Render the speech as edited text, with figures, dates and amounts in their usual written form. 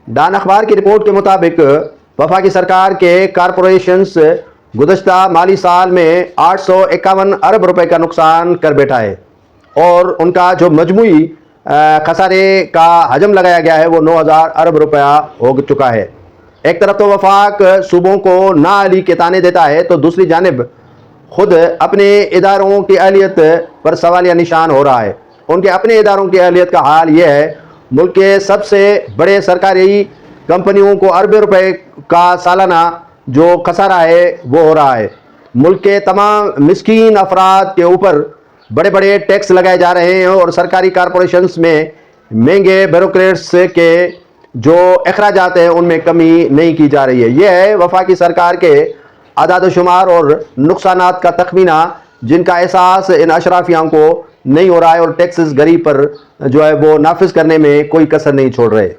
Dawn اخبار کی report کے مطابق وفاقی سرکار کے کارپوریشنز گزشتہ مالی سال میں 851 ارب روپے کا نقصان کر بیٹھا ہے اور ان کا جو مجموعی خسارے کا حجم لگایا گیا ہے وہ 9000 ارب روپیہ ہو چکا ہے۔ ایک طرف تو وفاق صوبوں کو نااہلی کے طعنے دیتا ہے تو دوسری جانب خود اپنے اداروں کی اہلیت پر سوالیہ نشان ہو رہا ہے۔ ان کے اپنے اداروں کی اہلیت کا حال یہ ہے، ملک کے سب سے بڑے سرکاری کمپنیوں کو اربوں روپے کا سالانہ جو خسارہ ہے وہ ہو رہا ہے۔ ملک کے تمام مسکین افراد کے اوپر بڑے بڑے ٹیکس لگائے جا رہے ہیں اور سرکاری کارپوریشنز میں مہنگے بیوروکریٹس کے جو اخراجات ہیں ان میں کمی نہیں کی جا رہی ہے۔ یہ ہے وفاقی سرکار کے اعداد و شمار اور نقصانات کا تخمینہ، جن کا احساس ان اشرافیوں کو نہیں ہو رہا ہے اور ٹیکسز غریب پر جو ہے وہ نافذ کرنے میں کوئی کسر نہیں چھوڑ رہے۔